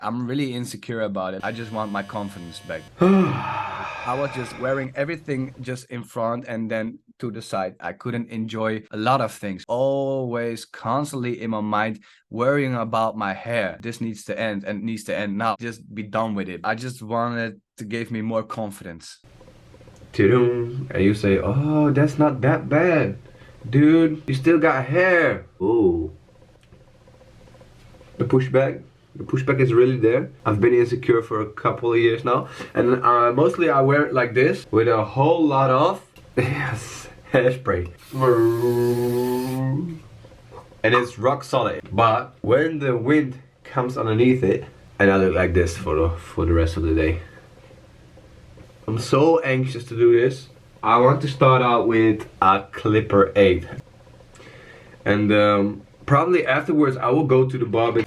I'm really insecure about it. I just want my confidence back. I was just wearing everything just in front and then to the side. I couldn't enjoy a lot of things. Always constantly in my mind worrying about my hair. This needs to end and it needs to end now. Just be done with it. I just wanted to give me more confidence. And you say, oh, that's not that bad. Dude, you still got hair. Ooh. The pushback. The pushback is really there. I've been insecure for a couple of years now. And mostly I wear it like this with a whole lot of yes, hairspray. And it's rock solid. But when the wind comes underneath it, and I look like this for the rest of the day. I'm so anxious to do this. I want to start out with a Clipper 8. And probably afterwards I will go to the barber.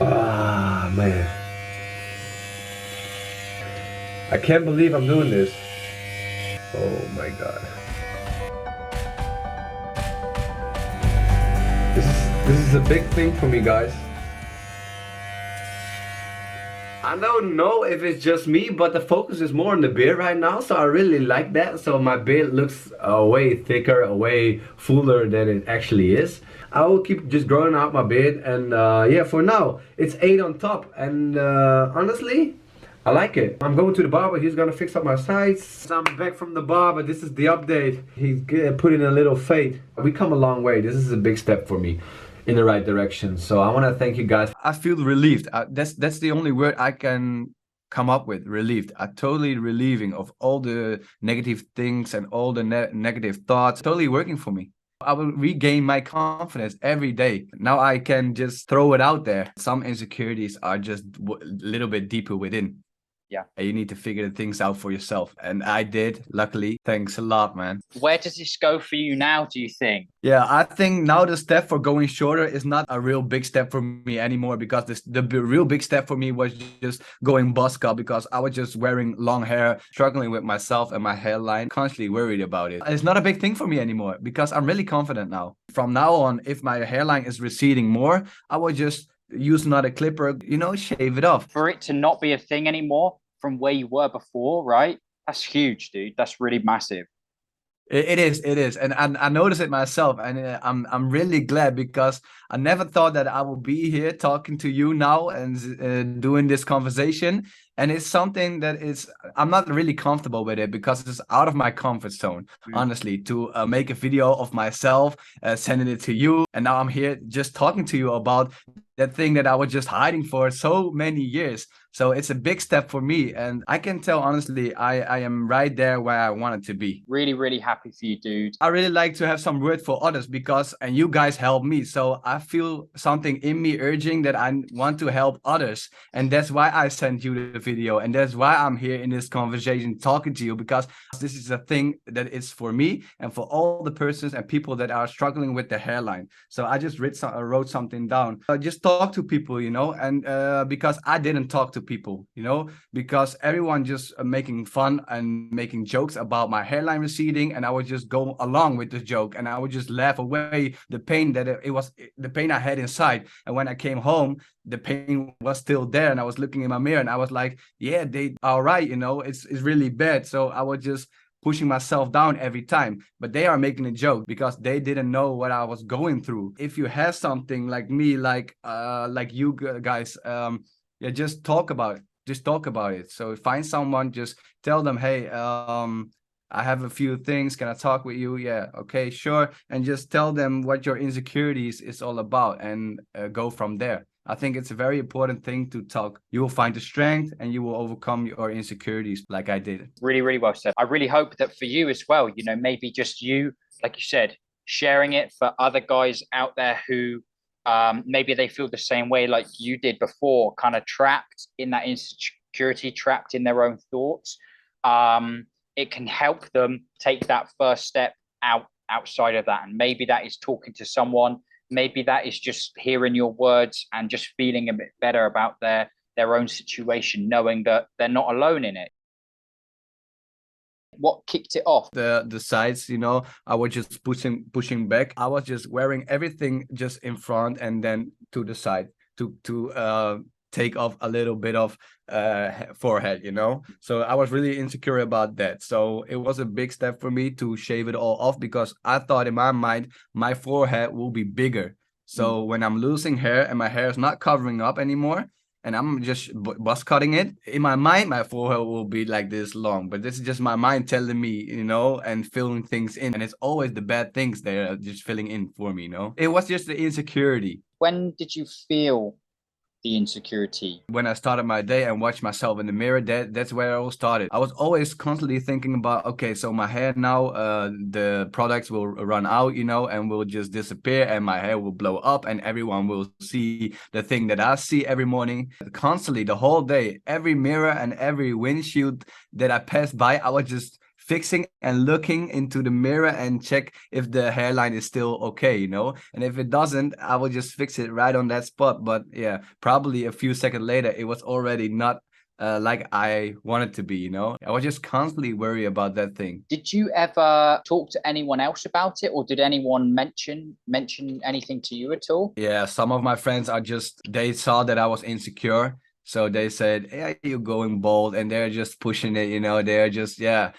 Ah, man. I can't believe I'm doing this. Oh my god. This is a big thing for me, guys. I don't know if it's just me, but the focus is more on the beard right now, so I really like that. So my beard looks way thicker, way fuller than it actually is. I will keep just growing out my beard, and yeah, for now it's 8 on top, and honestly, I like it. I'm going to the barber. He's gonna fix up my sides. I'm back from the barber. This is the update. He's putting a little fade. We come a long way. This is a big step for me in the right direction. So I want to thank you guys. I feel relieved. That's the only word I can come up with. Relieved. I totally relieving of all the negative things and all the negative thoughts. Totally working for me. I will regain my confidence every day. Now I can just throw it out there. Some insecurities are just a little bit deeper within. Yeah. And you need to figure the things out for yourself. And I did, luckily. Thanks a lot, man. Where does this go for you now, do you think? Yeah, I think now the step for going shorter is not a real big step for me anymore, because real big step for me was just going buzz cut, because I was just wearing long hair, struggling with myself and my hairline, constantly worried about it. It's not a big thing for me anymore because I'm really confident now. From now on, if my hairline is receding more, I will just use another clipper, shave it off. For it to not be a thing anymore from where you were before, right? That's huge, dude. That's really massive. It is, and I noticed it myself, and I'm really glad, because I never thought that I would be here talking to you now and doing this conversation, and it's something that I'm not really comfortable with it, because it's out of my comfort zone, honestly, to make a video of myself, sending it to you, and now I'm here just talking to you about that thing that I was just hiding for so many years. So it's a big step for me, and I can tell honestly, I am right there where I wanted to be. Really, really happy for you, dude. I really like to have some word for others, and you guys help me. So I feel something in me urging that I want to help others. And that's why I sent you the video. And that's why I'm here in this conversation talking to you, because this is a thing that is for me and for all the persons and people that are struggling with the hairline. So I just wrote something down. Just talk to people, and because I didn't talk to people, because everyone just making fun and making jokes about my hairline receding, and I would just go along with the joke, and I would just laugh away the pain that it was, the pain I had inside. And when I came home, the pain was still there, and I was looking in my mirror and I was like, yeah, they are right, it's really bad. So I was just pushing myself down every time, but they are making a joke because they didn't know what I was going through. If you have something like me, like you guys, yeah, just talk about it. So find someone, just tell them, hey, I have a few things, can I talk with you? Yeah, okay, sure. And just tell them what your insecurities is all about, and go from there. I think it's a very important thing to talk. You will find the strength and you will overcome your insecurities, like I did. Really, really well said. I really hope that for you as well, maybe just you, like you said, sharing it for other guys out there who maybe they feel the same way like you did before, kind of trapped in that insecurity, trapped in their own thoughts. It can help them take that first step outside of that. And maybe that is talking to someone, maybe that is just hearing your words and just feeling a bit better about their own situation, knowing that they're not alone in it. What kicked it off? The sides, you know, I was just pushing back. I was just wearing everything just in front and then to the side to take off a little bit of forehead, you know. So I was really insecure about that. So it was a big step for me to shave it all off, because I thought in my mind my forehead will be bigger. So when I'm losing hair and my hair is not covering up anymore, and I'm just buzz cutting it, in my mind my forehead will be like this long, but this is just my mind telling me, you know, and filling things in, and it's always the bad things they're just filling in for me, you know. It was just the insecurity. When did you feel the insecurity? When I started my day and watched myself in the mirror, that's where it all started. I was always constantly thinking about, okay, so my hair now, the products will run out, you know, and will just disappear, and my hair will blow up, and everyone will see the thing that I see every morning. Constantly, the whole day, every mirror and every windshield that I passed by, I was just fixing and looking into the mirror and check if the hairline is still okay, you know. And if it doesn't, I will just fix it right on that spot. But yeah, probably a few seconds later, it was already not like I wanted to be, you know. I was just constantly worried about that thing. Did you ever talk to anyone else about it, or did anyone mention anything to you at all? Yeah, some of my friends are just, they saw that I was insecure. So they said, "Yeah, you're going bald," and they're just pushing it, you know. They're just, yeah,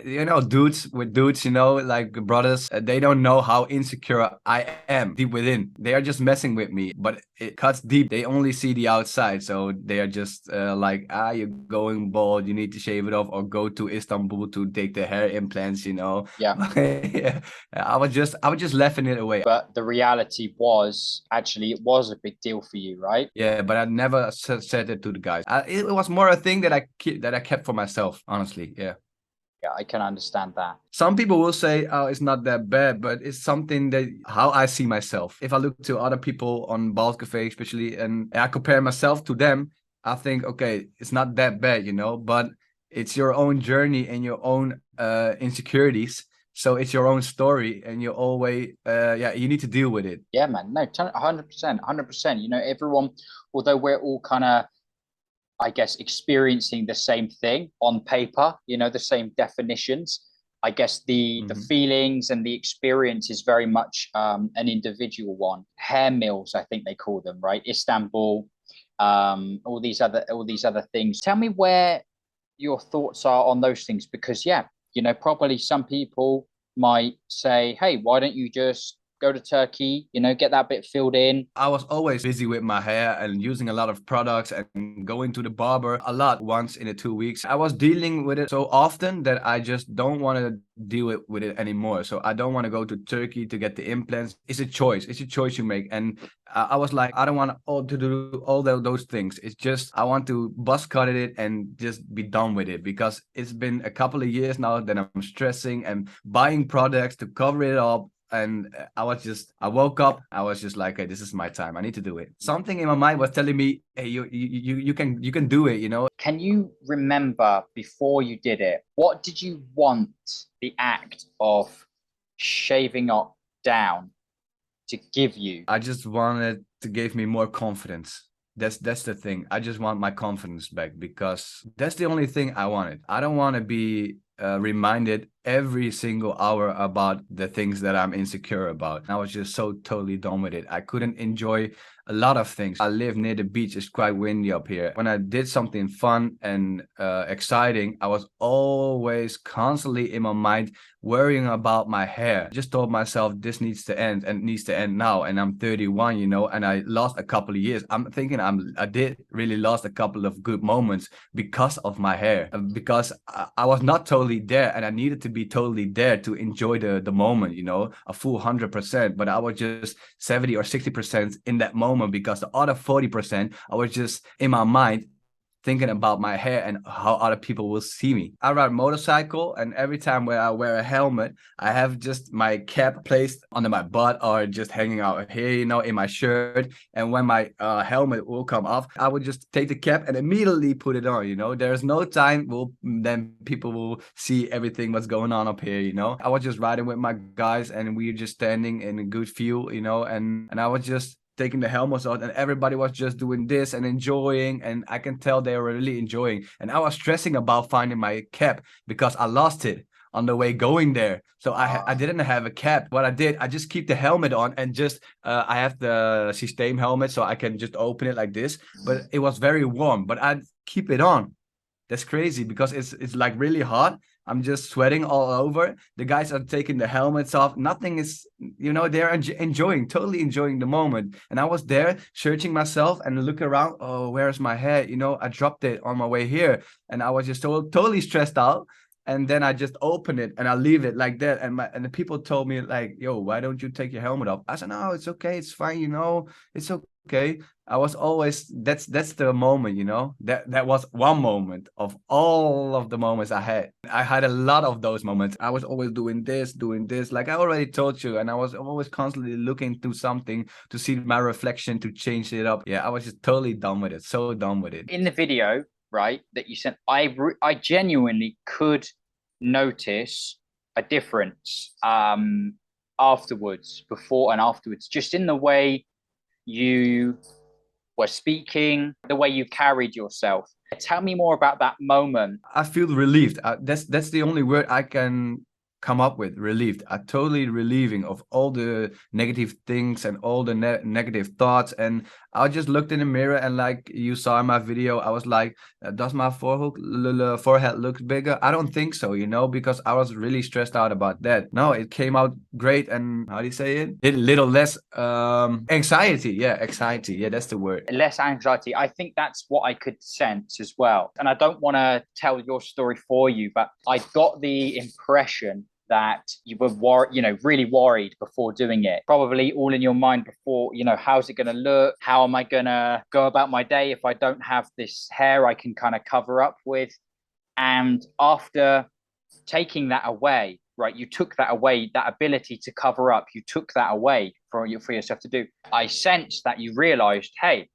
you know, dudes with dudes, you know, like brothers. They don't know how insecure I am deep within. They are just messing with me, but it cuts deep. They only see the outside, so they are just like, you're going bald. You need to shave it off, or go to Istanbul to take the hair implants, you know. Yeah. Yeah. I was just laughing it away. But the reality was, actually, it was a big deal for you, right? Yeah, but I never said it to the guys. It was more a thing that I kept for myself, honestly. Yeah. Yeah, I can understand that. Some people will say, "Oh, it's not that bad," but it's something that how I see myself. If I look to other people on Baldcafe, especially, and I compare myself to them, I think, okay, it's not that bad, you know. But it's your own journey and your own insecurities. So it's your own story, and you always, yeah, you need to deal with it. Yeah, man. No, 100%, 100%. You know, everyone, although we're all kind of, I guess, experiencing the same thing on paper, you know, the same definitions. I guess the feelings and the experience is very much an individual one. Hair mills, I think they call them, right? Istanbul, all these other things. Tell me where your thoughts are on those things, because yeah, you know, probably some people might say, hey, why don't you just go to Turkey, you know, get that bit filled in. I was always busy with my hair and using a lot of products and going to the barber a lot once in 2 weeks. I was dealing with it so often that I just don't want to deal with it anymore. So I don't want to go to Turkey to get the implants. It's a choice. It's a choice you make. And I was like, I don't want to do all those things. It's just, I want to buzz cut it and just be done with it, because it's been a couple of years now that I'm stressing and buying products to cover it up. And I woke up, I was just like, hey, this is my time, I need to do it. Something in my mind was telling me, hey, you can do it, you know. Can you remember before you did it, what did you want the act of shaving up down to give you? I just wanted to give me more confidence. That's the thing. I just want my confidence back, because that's the only thing I wanted. I don't want to be reminded every single hour about the things that I'm insecure about. I was just so totally done with it. I couldn't enjoy a lot of things. I live near the beach. It's quite windy up here. When I did something fun and exciting, I was always constantly in my mind worrying about my hair. Just told myself this needs to end, and it needs to end now. And I'm 31, you know, and I lost a couple of years. I'm thinking I did really lost a couple of good moments because of my hair, because I was not totally there, and I needed to be totally there to enjoy the moment, you know, a full 100%. But I was just 70 or 60% in that moment, because the other 40% I was just in my mind thinking about my hair and how other people will see me. I ride motorcycle, and every time where I wear a helmet, I have just my cap placed under my butt or just hanging out here, you know, in my shirt. And when my helmet will come off, I would just take the cap and immediately put it on, you know. There's no time then people will see everything what's going on up here, you know. I was just riding with my guys and we were just standing in a good view, you know, and I was just taking the helmets off and everybody was just doing this and enjoying, and I can tell they were really enjoying. And I was stressing about finding my cap because I lost it on the way going there. So I didn't have a cap. What I did, I just keep the helmet on and just I have the system helmet, so I can just open it like this. But it was very warm, but I keep it on. That's crazy because it's like really hot. I'm just sweating all over. The guys are taking the helmets off. Nothing is, you know, they're enjoying, totally enjoying the moment. And I was there searching myself and look around. Oh, where's my hair? You know, I dropped it on my way here, and I was just totally stressed out. And then I just open it and I leave it like that. And the people told me like, "Yo, why don't you take your helmet off?" I said, "No, it's okay. It's fine. You know, it's okay." I was always that's the moment, you know. That was one moment of all of the moments I had. I had a lot of those moments. I was always doing this, like I already told you, and I was always constantly looking to something to see my reflection to change it up. Yeah, I was just totally done with it. So done with it. In the video, right, that you sent, I genuinely could notice a difference afterwards, before and afterwards, just in the way you were speaking, the way you carried yourself. Tell me more about that moment. I feel relieved. That's the only word I can come up with. Relieved. I totally relieving of all the negative things and all the negative thoughts. And I just looked in the mirror and like you saw in my video, I was like, does my forehead look bigger? I don't think so, you know, because I was really stressed out about that. No, it came out great. And how do you say it? A little less anxiety. Yeah, anxiety. Yeah, that's the word. Less anxiety. I think that's what I could sense as well. And I don't want to tell your story for you, but I got the impression that you were really worried before doing it, probably all in your mind before, how's it going to look, how am I going to go about my day if I don't have this hair I can kind of cover up with. And after taking that away, right, you took that away, that ability to cover up, you took that away for yourself to do. I sensed that you realized, hey,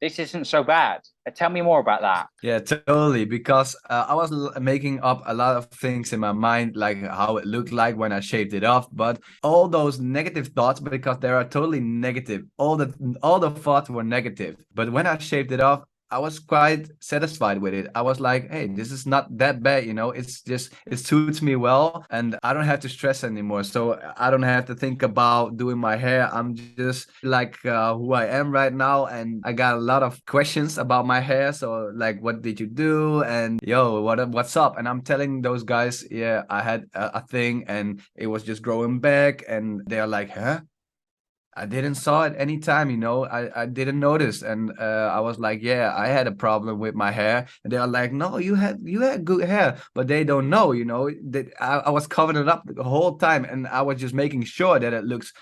this isn't so bad. Tell me more about that. Yeah, totally. Because I was making up a lot of things in my mind, like how it looked like when I shaved it off. But all those negative thoughts, because they are totally negative, all the thoughts were negative. But when I shaved it off, I was quite satisfied with it. I was like, hey, this is not that bad, you know. It's just it suits me well, and I don't have to stress anymore. So I don't have to think about doing my hair. I'm just like who I am right now, and I got a lot of questions about my hair. So like, what did you do? And yo, what's up? And I'm telling those guys, yeah, I had a thing, and it was just growing back, and they're like, huh? I didn't saw it anytime, you know. I didn't notice, and I was like, yeah, I had a problem with my hair, and they are like, no, you had good hair, but they don't know, you know, that I was covering it up the whole time, and I was just making sure that it looks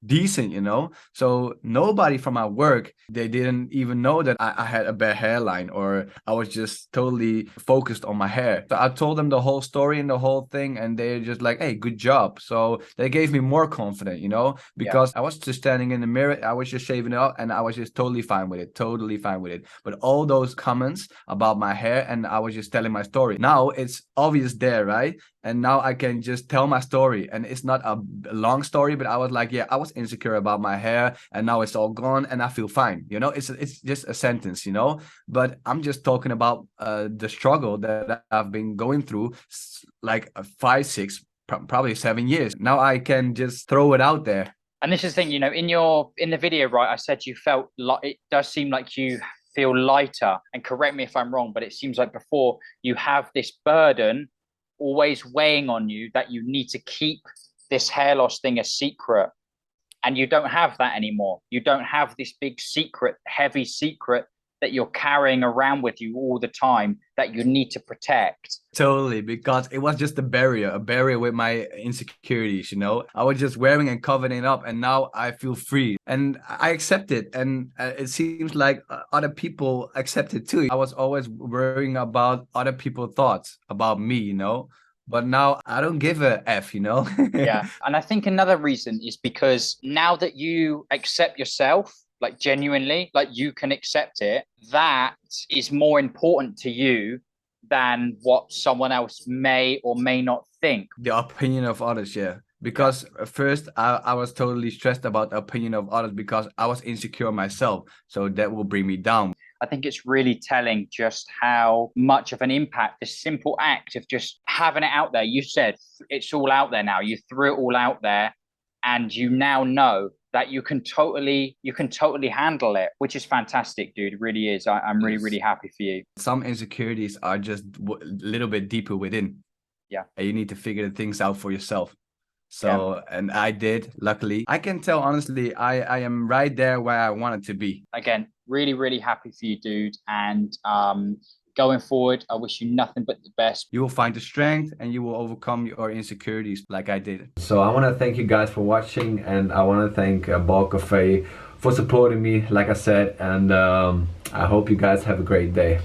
decent, you know. So nobody from my work, they didn't even know that I had a bad hairline, or I was just totally focused on my hair. So I told them the whole story and the whole thing, and they're just like, hey, good job. So they gave me more confidence, you know, because I was just standing in the mirror, I was just shaving it up, and I was just totally fine with it, totally fine with it. But all those comments about my hair, and I was just telling my story, now it's obvious there, right? And now I can just tell my story, and it's not a long story, but I was like, yeah, I was insecure about my hair, and now it's all gone, and I feel fine, you know. It's just a sentence, you know. But I'm just talking about the struggle that I've been going through, like 5 6 probably 7 years. Now I can just throw it out there. And this is the thing, in the video, right, I said you felt like, it does seem like you feel lighter, and correct me if I'm wrong, but it seems like before you have this burden always weighing on you that you need to keep this hair loss thing a secret, and you don't have that anymore. You don't have this big secret, heavy secret that you're carrying around with you all the time that you need to protect. Totally, because it was just a barrier with my insecurities, you know. I was just wearing and covering it up, and now I feel free and I accept it. And it seems like other people accept it too. I was always worrying about other people's thoughts about me, you know. But now I don't give a F, you know. Yeah. And I think another reason is because now that you accept yourself, like genuinely, like you can accept it, that is more important to you than what someone else may or may not think. The opinion of others, yeah. Because at first I was totally stressed about the opinion of others because I was insecure myself. So that will bring me down. I think it's really telling just how much of an impact this simple act of just having it out there. You said it's all out there now. You threw it all out there, and you now know that you can totally handle it, which is fantastic, dude. It really is. I'm really, really happy for you. Some insecurities are just a little bit deeper within. Yeah. And you need to figure the things out for yourself. So, and I did, luckily. I can tell, honestly, I am right there where I wanted to be. Again, really, really happy for you, dude. And going forward, I wish you nothing but the best. You will find the strength and you will overcome your insecurities like I did. So I want to thank you guys for watching, and I want to thank Baldcafe for supporting me, like I said, and I hope you guys have a great day.